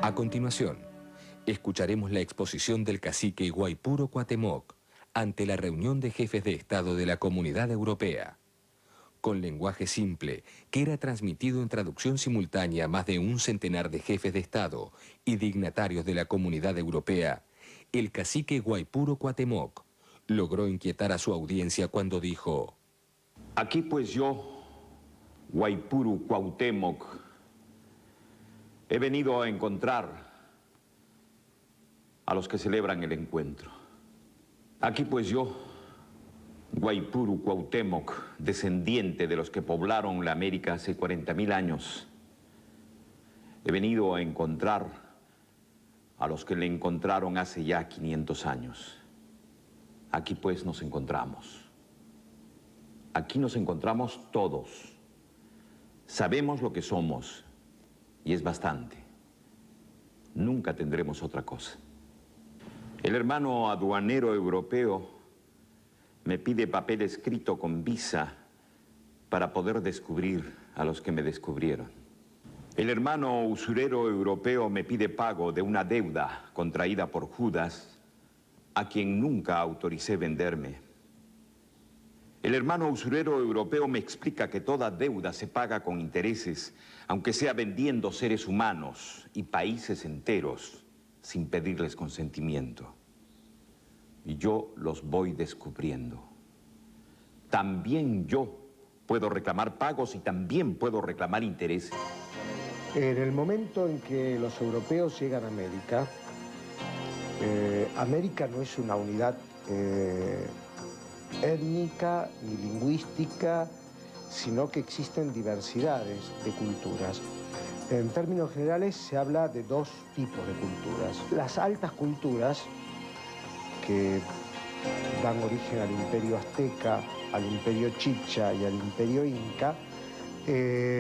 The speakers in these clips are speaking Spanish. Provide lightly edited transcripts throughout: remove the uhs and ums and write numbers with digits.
A continuación, escucharemos la exposición del cacique Guaipuro Cuauhtémoc ante la reunión de jefes de Estado de la Comunidad Europea. Con lenguaje simple, que era transmitido en traducción simultánea a más de un centenar de jefes de Estado y dignatarios de la Comunidad Europea, el cacique Guaipuro Cuauhtémoc logró inquietar a su audiencia cuando dijo: Aquí pues yo, Guaipuro Cuauhtémoc, he venido a encontrar a los que celebran el encuentro. Aquí pues yo, Guaipuro Cuauhtémoc, descendiente de los que poblaron la América hace 40.000 años, he venido a encontrar a los que le encontraron hace ya 500 años. Aquí pues nos encontramos. Aquí nos encontramos todos. Sabemos lo que somos y es bastante. Nunca tendremos otra cosa. El hermano aduanero europeo me pide papel escrito con visa para poder descubrir a los que me descubrieron. El hermano usurero europeo me pide pago de una deuda contraída por Judas, a quien nunca autoricé venderme. El hermano usurero europeo me explica que toda deuda se paga con intereses, aunque sea vendiendo seres humanos y países enteros sin pedirles consentimiento. Y yo los voy descubriendo. También yo puedo reclamar pagos y también puedo reclamar intereses. En el momento en que los europeos llegan a América, América no es una unidad étnica ni lingüística, sino que existen diversidades de culturas. En términos generales se habla de dos tipos de culturas. Las altas culturas, que dan origen al imperio azteca, al imperio chicha y al imperio inca,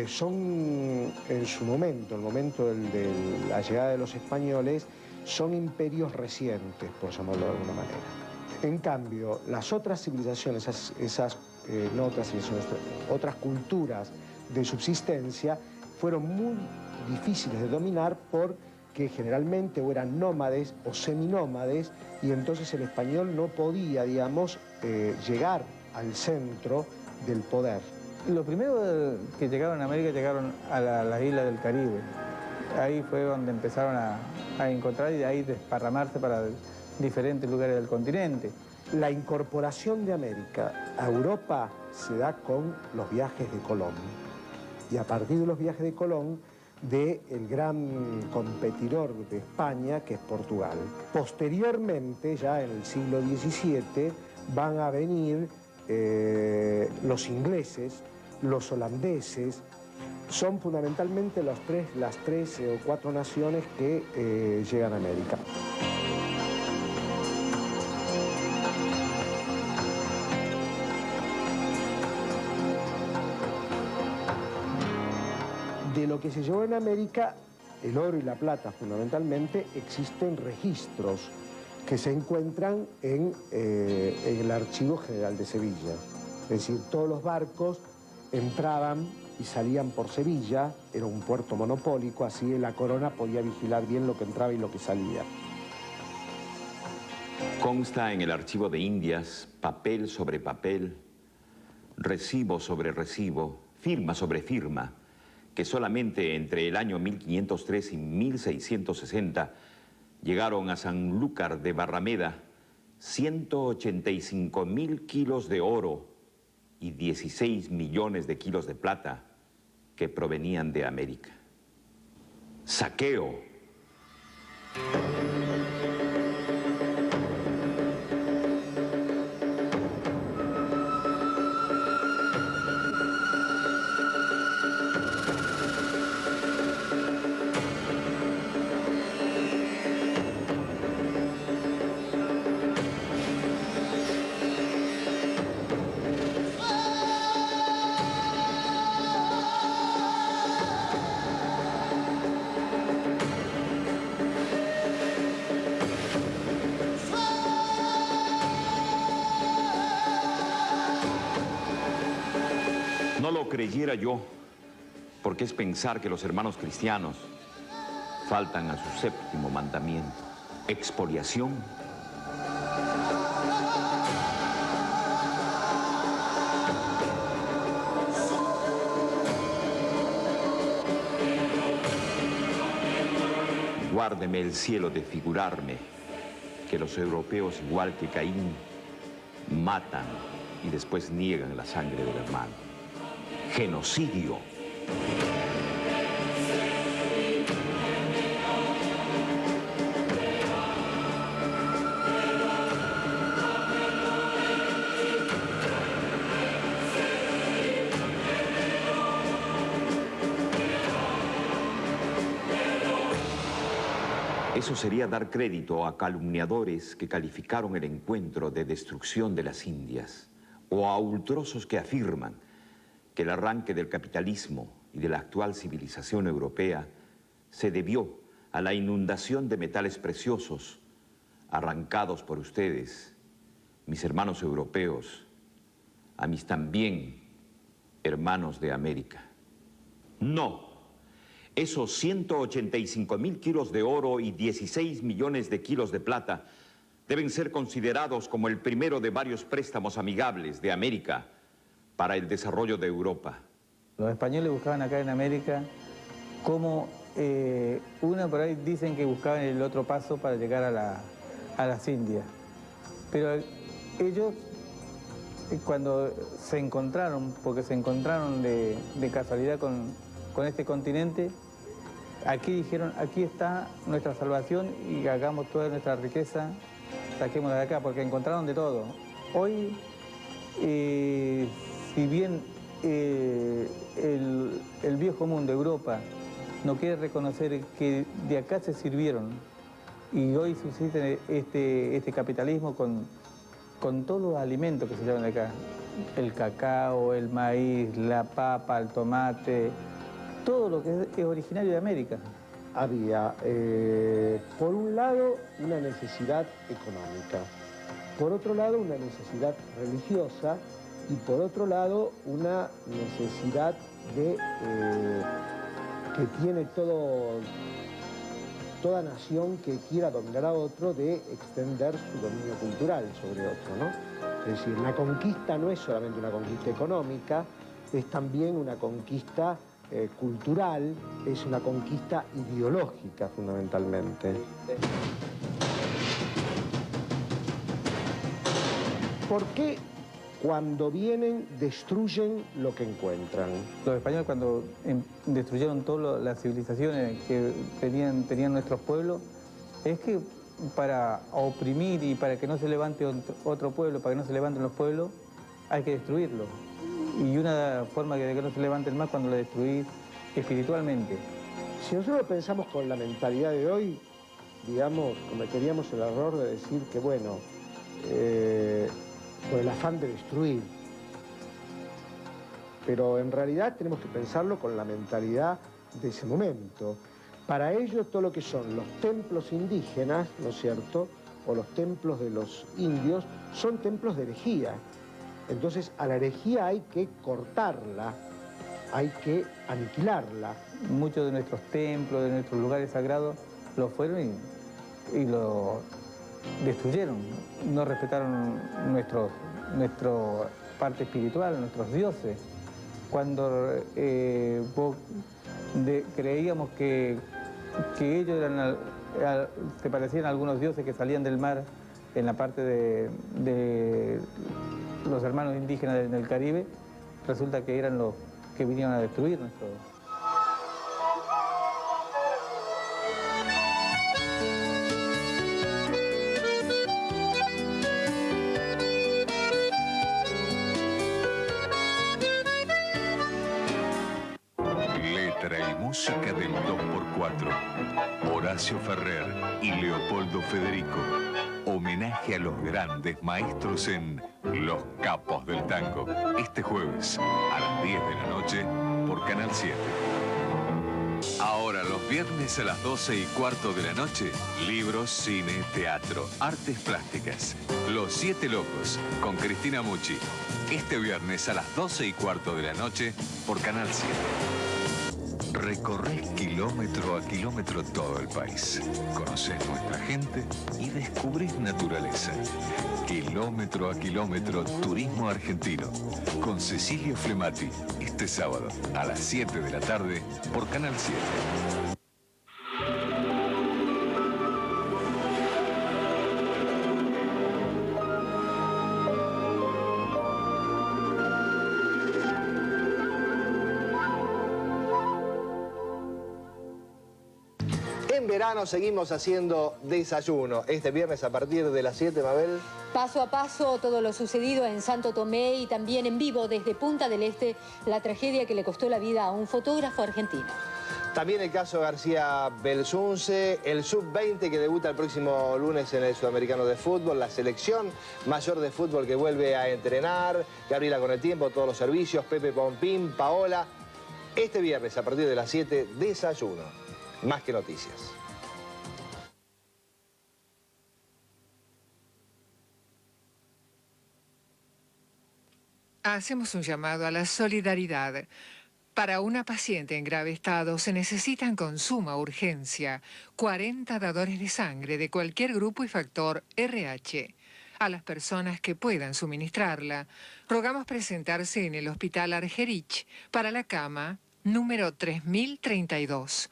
son en su momento, el momento de la llegada de los españoles, son imperios recientes, por llamarlo de alguna manera. En cambio, las otras civilizaciones, otras culturas de subsistencia, fueron muy difíciles de dominar porque generalmente o eran nómades o seminómades, y entonces el español no podía, digamos, llegar al centro del poder. Lo primero que llegaron a América, llegaron a las islas del Caribe. Ahí fue donde empezaron a encontrar y de ahí desparramarse para diferentes lugares del continente. La incorporación de América a Europa se da con los viajes de Colón. Y a partir de los viajes de Colón, del gran competidor de España, que es Portugal. Posteriormente, ya en el siglo XVII, van a venir los ingleses, los holandeses. Son fundamentalmente las tres o cuatro naciones que llegan a América. De lo que se llevó en América, el oro y la plata fundamentalmente, existen registros que se encuentran en el Archivo General de Sevilla. Es decir, todos los barcos entraban y salían por Sevilla, era un puerto monopólico, así la corona podía vigilar bien lo que entraba y lo que salía. Consta en el Archivo de Indias, papel sobre papel, recibo sobre recibo, firma sobre firma, que solamente entre el año 1503 y 1660 llegaron a Sanlúcar de Barrameda 185.000 kilos de oro y 16 millones de kilos de plata que provenían de América. Saqueo. No lo creyera yo, porque es pensar que los hermanos cristianos faltan a su séptimo mandamiento, expoliación. Guárdeme el cielo de figurarme que los europeos, igual que Caín, matan y después niegan la sangre del hermano. Genocidio. Eso sería dar crédito a calumniadores que calificaron el encuentro de destrucción de las Indias, o a ultrosos que afirman que el arranque del capitalismo y de la actual civilización europea se debió a la inundación de metales preciosos arrancados por ustedes, mis hermanos europeos, a mis también hermanos de América. No. Esos 185.000 kilos de oro y 16 millones de kilos de plata deben ser considerados como el primero de varios préstamos amigables de América para el desarrollo de Europa. Los españoles buscaban acá en América como por ahí dicen que buscaban el otro paso para llegar a las Indias. Pero ellos, cuando se encontraron, porque se encontraron de casualidad con este continente, aquí dijeron, aquí está nuestra salvación y hagamos toda nuestra riqueza, saquémosla de acá, porque encontraron de todo. Hoy, si bien el viejo mundo, Europa, no quiere reconocer que de acá se sirvieron y hoy subsiste este capitalismo con todos los alimentos que se llevan de acá. El cacao, el maíz, la papa, el tomate, todo lo que es originario de América. Había, por un lado, una necesidad económica, por otro lado, una necesidad religiosa y por otro lado, una necesidad que tiene toda nación que quiera dominar a otro de extender su dominio cultural sobre otro, ¿no? Es decir, la conquista no es solamente una conquista económica, es también una conquista cultural, es una conquista ideológica fundamentalmente. ¿Por qué cuando vienen destruyen lo que encuentran? Los españoles cuando destruyeron todas las civilizaciones que tenían nuestros pueblos, es que para oprimir y para que no se levante otro pueblo, para que no se levanten los pueblos, hay que destruirlo. Y una forma de que no se levanten más cuando lo destruís espiritualmente. Si nosotros pensamos con la mentalidad de hoy, digamos, cometeríamos el error de decir que, bueno, por el afán de destruir. Pero en realidad tenemos que pensarlo con la mentalidad de ese momento. Para ellos todo lo que son los templos indígenas, ¿no es cierto?, o los templos de los indios, son templos de herejía. Entonces, a la herejía hay que cortarla, hay que aniquilarla. Muchos de nuestros templos, de nuestros lugares sagrados, lo fueron y lo destruyeron. No respetaron nuestra parte espiritual, nuestros dioses. Cuando creíamos que ellos se parecían a algunos dioses que salían del mar en la parte de los hermanos indígenas en el Caribe, resulta que eran los que vinieron a destruir nuestro... Letra y música del 2x4. Horacio Ferrer y Leopoldo Federico. Homenaje a los grandes maestros en Los Capos del Tango. Este jueves a las 10 de la noche por Canal 7. Ahora los viernes a las 12:15 de la noche, libros, cine, teatro, artes plásticas. Los Siete Locos con Cristina Mucci. Este viernes a las 12:15 de la noche por Canal 7. Recorres kilómetro a kilómetro todo el país. Conoces nuestra gente y descubrís naturaleza. Kilómetro a kilómetro, turismo argentino. Con Cecilio Flemati, este sábado a las 7 de la tarde por Canal 7. En verano seguimos haciendo desayuno. Este viernes a partir de las 7, Mabel. Paso a paso todo lo sucedido en Santo Tomé y también en vivo desde Punta del Este, la tragedia que le costó la vida a un fotógrafo argentino. También el caso García Belsunce, el sub-20 que debuta el próximo lunes en el Sudamericano de Fútbol, la selección mayor de fútbol que vuelve a entrenar, Gabriela con el tiempo, todos los servicios, Pepe Pompín, Paola. Este viernes a partir de las 7, desayuno. Más que noticias. Hacemos un llamado a la solidaridad. Para una paciente en grave estado se necesitan con suma urgencia 40 dadores de sangre de cualquier grupo y factor RH. A las personas que puedan suministrarla, rogamos presentarse en el Hospital Argerich para la cama número 3032.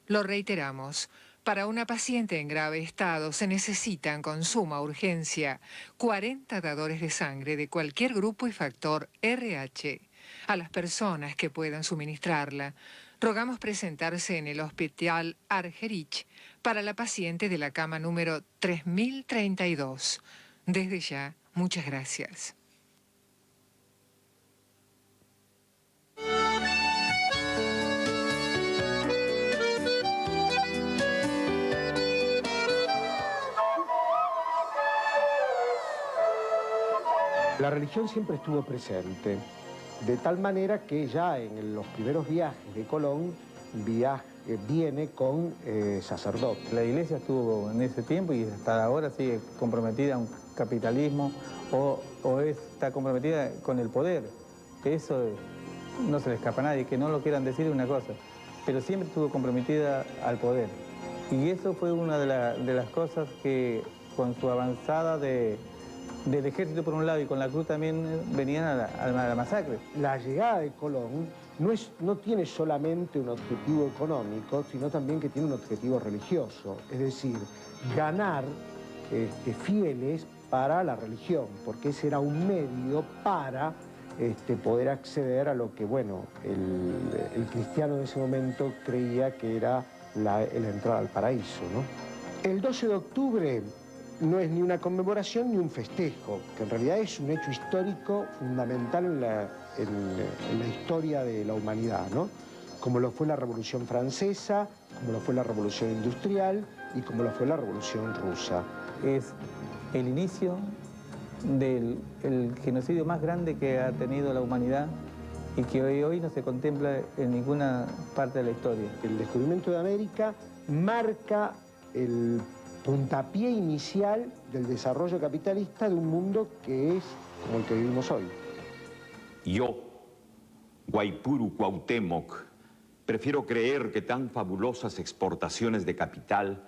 Lo reiteramos. Para una paciente en grave estado se necesitan con suma urgencia 40 dadores de sangre de cualquier grupo y factor RH. A las personas que puedan suministrarla, rogamos presentarse en el Hospital Argerich para la paciente de la cama número 3032. Desde ya, muchas gracias. La religión siempre estuvo presente, de tal manera que ya en los primeros viajes de Colón viene con sacerdotes. La iglesia estuvo en ese tiempo y hasta ahora sigue comprometida a un capitalismo o está comprometida con el poder. Eso no se le escapa a nadie, que no lo quieran decir una cosa, pero siempre estuvo comprometida al poder. Y eso fue una de las cosas que con su avanzada del ejército por un lado y con la cruz también venían a la masacre. La llegada de Colón no tiene solamente un objetivo económico, sino también que tiene un objetivo religioso, es decir, ganar fieles para la religión, porque ese era un medio para poder acceder a lo que, bueno, el cristiano en ese momento creía que era la entrada al paraíso, ¿no? El 12 de octubre no es ni una conmemoración ni un festejo, que en realidad es un hecho histórico fundamental en la historia de la humanidad, ¿no? Como lo fue la Revolución Francesa, como lo fue la Revolución Industrial y como lo fue la Revolución Rusa. Es el inicio del genocidio más grande que ha tenido la humanidad y que hoy no se contempla en ninguna parte de la historia. El descubrimiento de América marca el puntapié inicial del desarrollo capitalista de un mundo que es como el que vivimos hoy. Yo, Guaipuru Cuauhtémoc, prefiero creer que tan fabulosas exportaciones de capital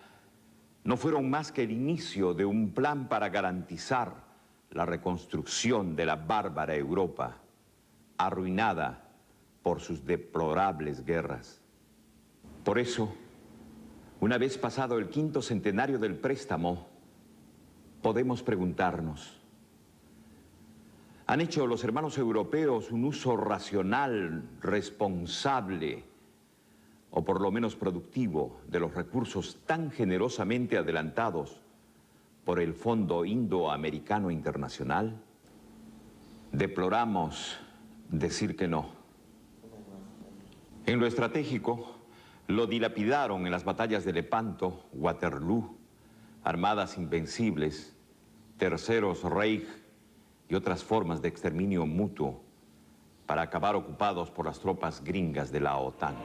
no fueron más que el inicio de un plan para garantizar la reconstrucción de la bárbara Europa, arruinada por sus deplorables guerras. Por eso, una vez pasado el 5º centenario del préstamo, podemos preguntarnos, ¿han hecho los hermanos europeos un uso racional, responsable, o por lo menos productivo, de los recursos tan generosamente adelantados por el Fondo Indoamericano Internacional? Deploramos decir que no. En lo estratégico, lo dilapidaron en las batallas de Lepanto, Waterloo, Armadas Invencibles, Terceros Reich y otras formas de exterminio mutuo para acabar ocupados por las tropas gringas de la OTAN.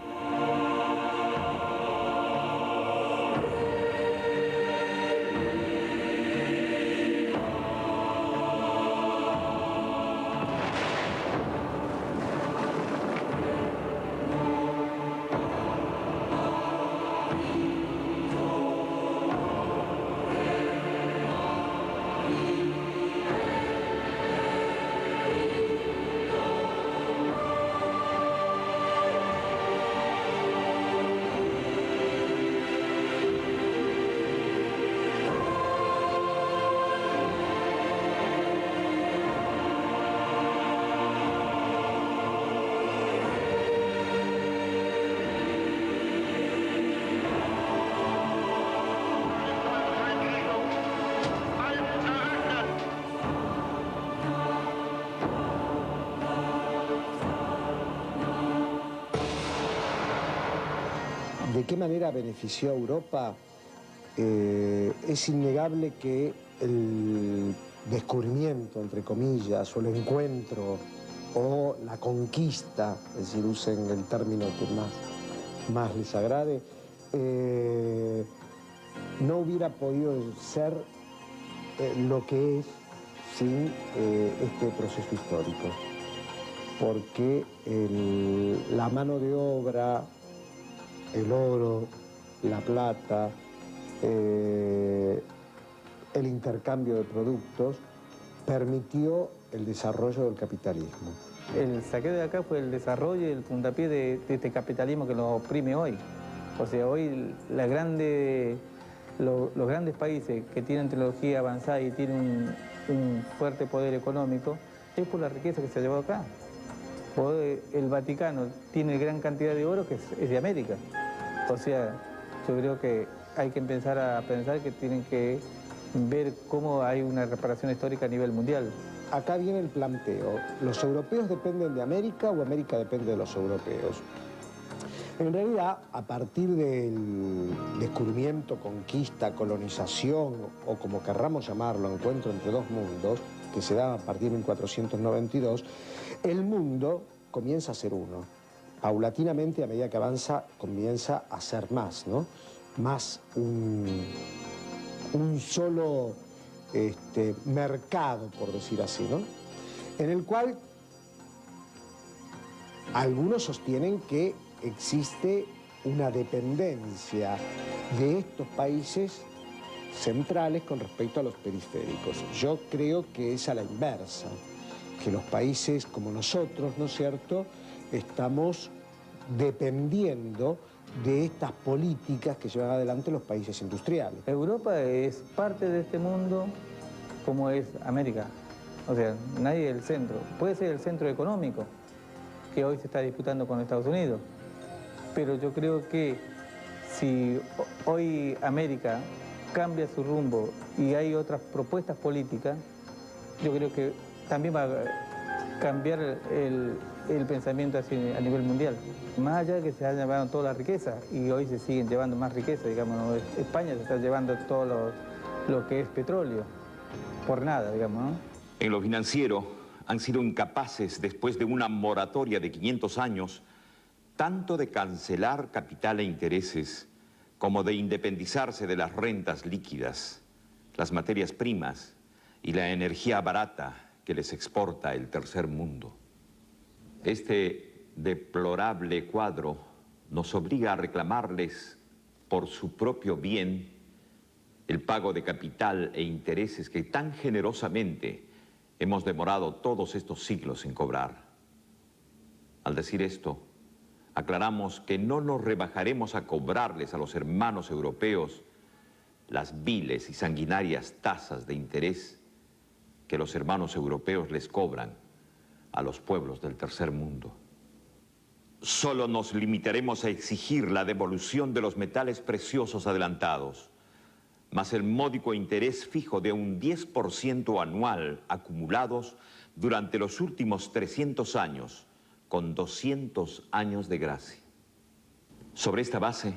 ¿De qué manera benefició a Europa? Es innegable que el descubrimiento, entre comillas, o el encuentro, o la conquista, es decir, usen el término que más les agrade, no hubiera podido ser lo que es sin este proceso histórico. Porque la mano de obra, el oro, la plata, el intercambio de productos, permitió el desarrollo del capitalismo. El saqueo de acá fue el desarrollo y el puntapié de este capitalismo que nos oprime hoy. O sea, hoy los grandes países que tienen tecnología avanzada y tienen un fuerte poder económico, es por la riqueza que se ha llevado acá. El Vaticano tiene gran cantidad de oro que es de América. O sea, yo creo que hay que empezar a pensar que tienen que ver cómo hay una reparación histórica a nivel mundial. Acá viene el planteo. ¿Los europeos dependen de América o América depende de los europeos? En realidad, a partir del descubrimiento, conquista, colonización, o como querramos llamarlo, encuentro entre dos mundos, que se da a partir de 1492, el mundo comienza a ser uno. Paulatinamente, a medida que avanza, comienza a ser más, ¿no? Más un solo mercado, por decir así, ¿no? En el cual algunos sostienen que existe una dependencia de estos países centrales con respecto a los periféricos. Yo creo que es a la inversa, que los países como nosotros, ¿no es cierto?, estamos dependiendo de estas políticas que llevan adelante los países industriales. Europa es parte de este mundo como es América. O sea, nadie es el centro. Puede ser el centro económico, que hoy se está disputando con Estados Unidos. Pero yo creo que si hoy América cambia su rumbo y hay otras propuestas políticas, yo creo que también va a cambiar el pensamiento así a nivel mundial. Más allá de que se han llevado toda la riqueza, y hoy se siguen llevando más riqueza, digamos, ¿no? España se está llevando todo lo que es petróleo, por nada, digamos, ¿no? En lo financiero han sido incapaces, después de una moratoria de 500 años, tanto de cancelar capital e intereses, como de independizarse de las rentas líquidas, las materias primas y la energía barata que les exporta el tercer mundo. Este deplorable cuadro nos obliga a reclamarles por su propio bien el pago de capital e intereses que tan generosamente hemos demorado todos estos siglos en cobrar. Al decir esto, aclaramos que no nos rebajaremos a cobrarles a los hermanos europeos las viles y sanguinarias tasas de interés que los hermanos europeos les cobran a los pueblos del tercer mundo. Solo nos limitaremos a exigir la devolución de los metales preciosos adelantados, más el módico interés fijo de un 10% anual acumulados durante los últimos 300 años, con 200 años de gracia. Sobre esta base,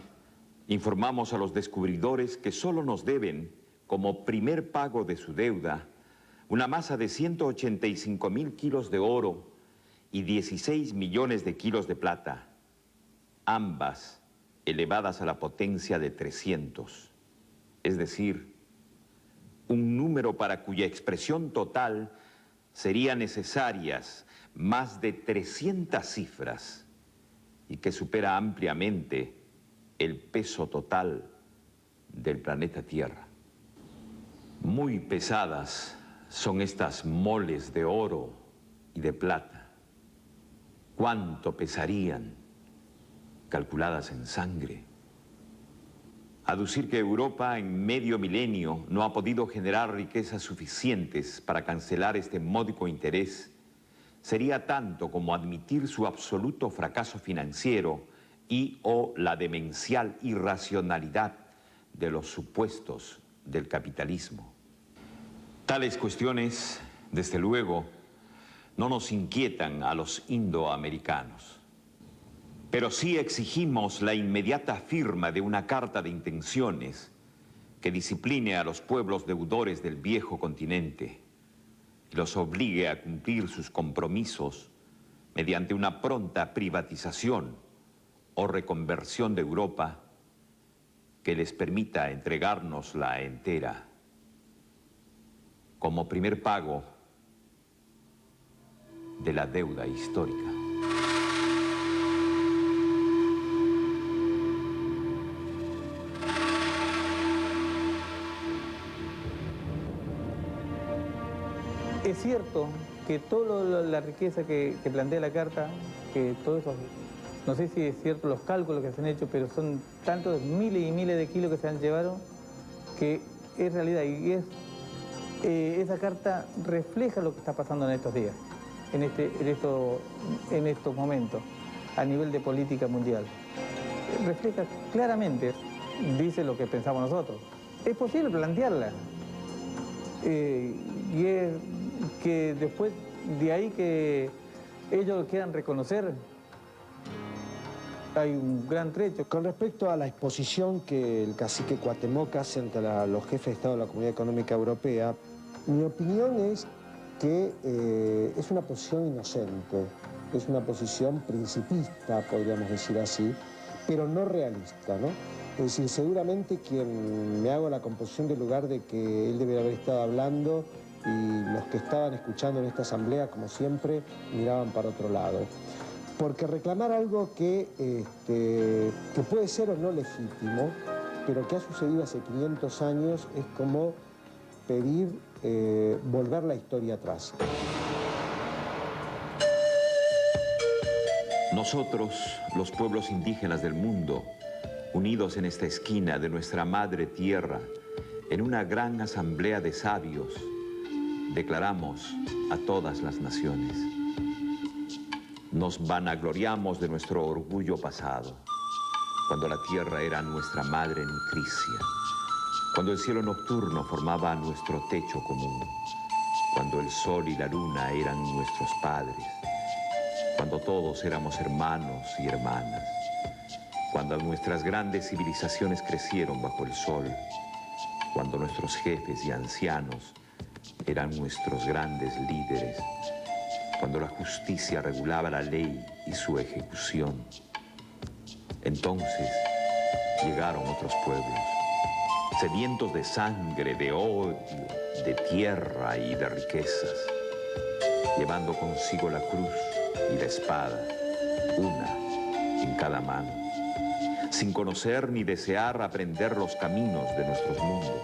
informamos a los descubridores que solo nos deben, como primer pago de su deuda, una masa de 185.000 kilos de oro y 16 millones de kilos de plata, ambas elevadas a la potencia de 300, es decir, un número para cuya expresión total serían necesarias más de 300 cifras y que supera ampliamente el peso total del planeta Tierra. Muy pesadas son estas moles de oro y de plata. ¿Cuánto pesarían calculadas en sangre? Aducir que Europa en medio milenio no ha podido generar riquezas suficientes para cancelar este módico interés sería tanto como admitir su absoluto fracaso financiero y o la demencial irracionalidad de los supuestos del capitalismo. Tales cuestiones, desde luego, no nos inquietan a los indoamericanos. Pero sí exigimos la inmediata firma de una carta de intenciones que discipline a los pueblos deudores del viejo continente y los obligue a cumplir sus compromisos mediante una pronta privatización o reconversión de Europa que les permita entregárnosla entera como primer pago de la deuda histórica. Es cierto que toda la riqueza que plantea la carta, que todo eso, no sé si es cierto los cálculos que se han hecho, pero son tantos miles y miles de kilos que se han llevado, que es realidad. Y esa carta refleja lo que está pasando en estos días, en estos momentos, a nivel de política mundial. Refleja claramente, dice lo que pensamos nosotros. Es posible plantearla. Y es que después de ahí que ellos lo quieran reconocer, hay un gran trecho. Con respecto a la exposición que el cacique Cuauhtémoc hace ante los jefes de Estado de la Comunidad Económica Europea, mi opinión es que es una posición inocente, es una posición principista, podríamos decir así, pero no realista, ¿no? Es decir, seguramente quien me hago la composición del lugar de que él debería haber estado hablando y los que estaban escuchando en esta asamblea, como siempre, miraban para otro lado. Porque reclamar algo que puede ser o no legítimo, pero que ha sucedido hace 500 años, es como pedir volver la historia atrás. Nosotros, los pueblos indígenas del mundo, unidos en esta esquina de nuestra madre tierra, en una gran asamblea de sabios, declaramos a todas las naciones: nos vanagloriamos de nuestro orgullo pasado, cuando la tierra era nuestra madre nutricia, cuando el cielo nocturno formaba nuestro techo común, cuando el sol y la luna eran nuestros padres, cuando todos éramos hermanos y hermanas, cuando nuestras grandes civilizaciones crecieron bajo el sol, cuando nuestros jefes y ancianos eran nuestros grandes líderes, cuando la justicia regulaba la ley y su ejecución. Entonces llegaron otros pueblos, sedientos de sangre, de odio, de tierra y de riquezas, llevando consigo la cruz y la espada, una en cada mano, sin conocer ni desear aprender los caminos de nuestros mundos.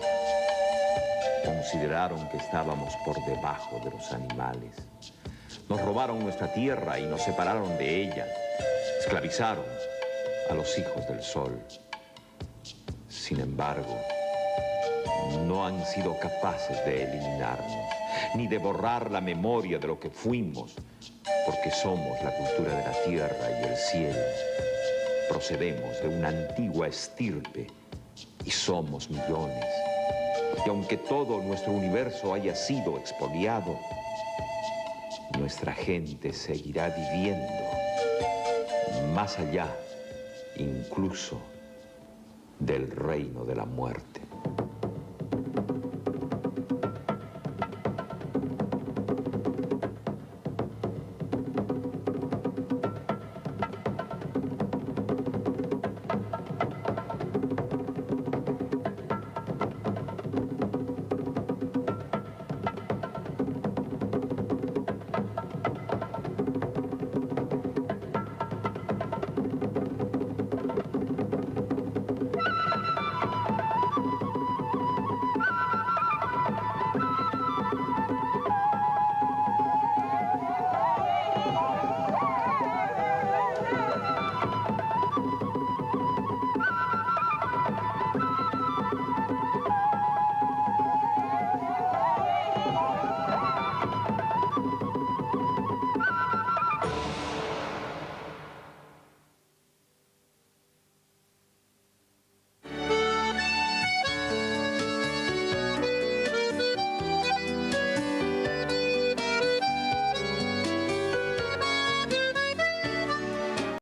Consideraron que estábamos por debajo de los animales. Nos robaron nuestra tierra y nos separaron de ella. Esclavizaron a los hijos del sol. Sin embargo, no han sido capaces de eliminarnos, ni de borrar la memoria de lo que fuimos, porque somos la cultura de la tierra y el cielo. Procedemos de una antigua estirpe y somos millones. Y aunque todo nuestro universo haya sido expoliado, nuestra gente seguirá viviendo más allá, incluso, del reino de la muerte.